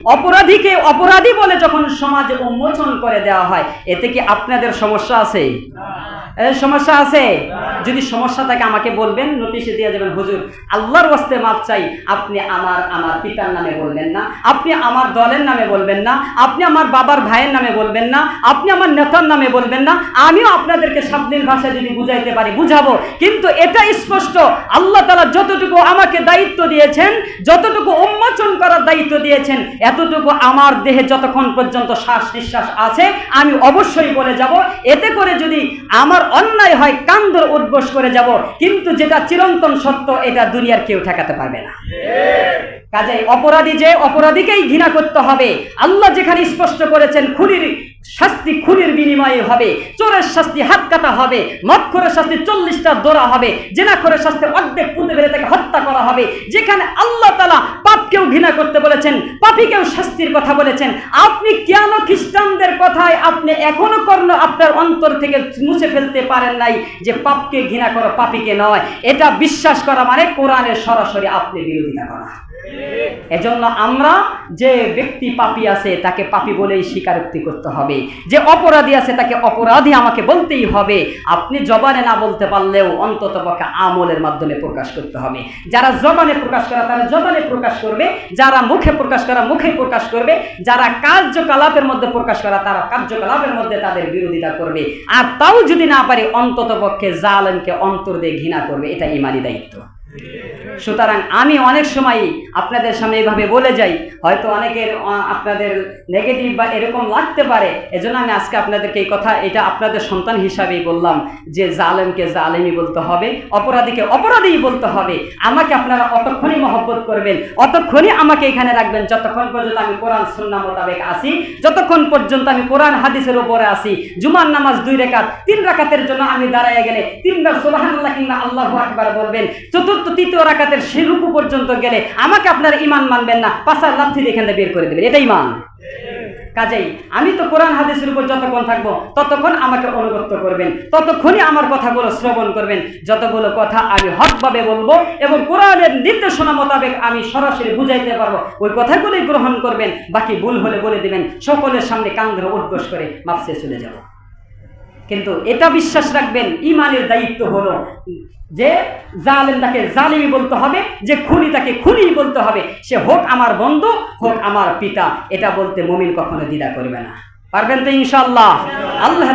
অপরাধীকে অপরাধী বলে যখন সমাজে উন্মোচন করে দেওয়া হয়, এতে কি আপনাদের সমস্যা আছে? সমস্যা আছে? যদি সমস্যা থাকে আমাকে বলবেন, নোটিশে দিয়ে যাবেন, হুজুর আল্লাহর ওয়াস্তে মাপ চাই, আপনি আমার পিতার নামে বলবেন না, আপনি আমার দলের নামে বলবেন না, আপনি আমার বাবার ভাইয়ের নামে বলবেন না, আপনি আমার নেতার নামে বলবেন না। আমিও আপনাদেরকে সাবলীল ভাষায় যদি বুঝাইতে পারি বুঝাবো, কিন্তু এটা স্পষ্ট আল্লাহ তাআলা যতটুকু আমাকে দায়িত্ব দিয়েছেন, যতটুকু উন্মোচন করার দায়িত্ব দিয়েছেন, এতটুকু আমার দেহে যতক্ষণ পর্যন্ত শ্বাস নিঃশ্বাস আছে আমি অবশ্যই বলে যাব। এতে করে যদি আমার অন্যায় হয় কান ধরে উদ্বোস করে যাব, কিন্তু যেটা চিরন্তন সত্য এটা দুনিয়ার কেউ ঠেকাতে পারবে না। কাজেই অপরাধীকেই ঘৃণা করতে হবে। আল্লাহ যেখানে স্পষ্ট করেছেন খুনির শাস্তি খুনির বিনিময়ে হবে, চোরের শাস্তি হাত কাটা হবে, মদখোরের শাস্তি 40টা দোরা হবে, জিনাখোরের শাস্তি অর্ধেক পুঁতে ফেলে তাকে হত্যা করা হবে। যেখানে আল্লাহ তাআলা পাপকেও ঘৃণা করতে বলেছেন, পাপীকেও শাস্তির কথা বলেছেন, আপনি কেন খ্রিস্টানদের কথায় আপনি এখনো আপনার অন্তর থেকে মুছে ফেলতে পারেন নাই যে পাপকে ঘৃণা করো, পাপীকে নয়? এটা বিশ্বাস করা মানে কোরআনের সরাসরি আপনি বিরোধিতা করা। এজন্য আমরা যে ব্যক্তি পাপী আছে তাকে পাপী বলেই স্বীকারোক্তি করতে হবে, যে অপরাধী আছে তাকে অপরাধী আমাকে বলতেই হবে। আপনি জবানে না বলতে পারলেও অন্ততপক্ষে আমলের মাধ্যমে প্রকাশ করতে হবে। যারা জবানে প্রকাশ করে তারা জবানে প্রকাশ করবে, যারা মুখে প্রকাশ করা মুখে প্রকাশ করবে, যারা কার্যকলাপের মধ্যে প্রকাশ করা তারা কার্যকলাপের মধ্যে তাদের বিরোধিতা করবে। আর তাও যদি না পারে অন্ততপক্ষে জালেমকে অন্তর দিয়ে ঘৃণা করবে। এটা ঈমানি দায়িত্ব। সুতরাং আমি অনেক সময় আপনাদের সামনে এইভাবে বলে যাই, হয়তো অনেকের আপনাদের নেগেটিভ বা এরকম লাগতে পারে, এজন্য আমি আজকে আপনাদেরকে এই কথা, এটা আপনাদের সন্তান হিসাবেই বললাম যে জালেমকে জালেমই বলতে হবে, অপরাধীকে অপরাধীই বলতে হবে। আমাকে আপনারা অতক্ষণই মহব্বত করবেন, অতক্ষণই আমাকে এখানে রাখবেন যতক্ষণ পর্যন্ত আমি কোরআন সুন্নাহ মোতাবেক আসি, যতক্ষণ পর্যন্ত আমি কোরআন হাদিসের উপরে আসি। জুমার নামাজ 2 রাকাত, 3 রাকাতের জন্য আমি দাঁড়ায় গেলে 3 বার সুবহানাল্লাহ কিংবা আল্লাহু আকবার বলবেন। চতুর্থ তৃতীয় রাকাতের সেই রুকু পর্যন্ত গেলে আমাকে আপনারা ঈমান মানবেন না, পাছার লাথি দিয়ে এখানে বের করে দেবেন। এটা ঈমান। কাজেই আমি তো কোরআন হাদিসের উপর যতক্ষণ থাকবো ততক্ষণ আমাকে অনুগত করবেন, ততক্ষণই আমার কথাগুলো শ্রবণ করবেন। যতগুলো কথা আমি হকভাবে বলবো এবং কোরআনের নির্দেশনা মোতাবেক আমি সরাসরি বুঝাইতে পারবো, ওই কথাগুলোই গ্রহণ করবেন। বাকি ভুল হলে বলে দিবেন, সকলের সামনে কান ধরে উদ্ঘোষ করে মাফসে চলে যাব। কিন্তু এটা বিশ্বাস রাখবেন, ঈমানের দায়িত্ব হলো যে জালেম তাকে জালিমি বলতে হবে, যে খুনি তাকে খুনি বলতে হবে। সে হোক আমার বন্ধু, হোক আমার পিতা, এটা বলতে মুমিন কখনো দ্বিধা করবে না। পারবেন তো ইনশাআল্লাহ? আল্লাহ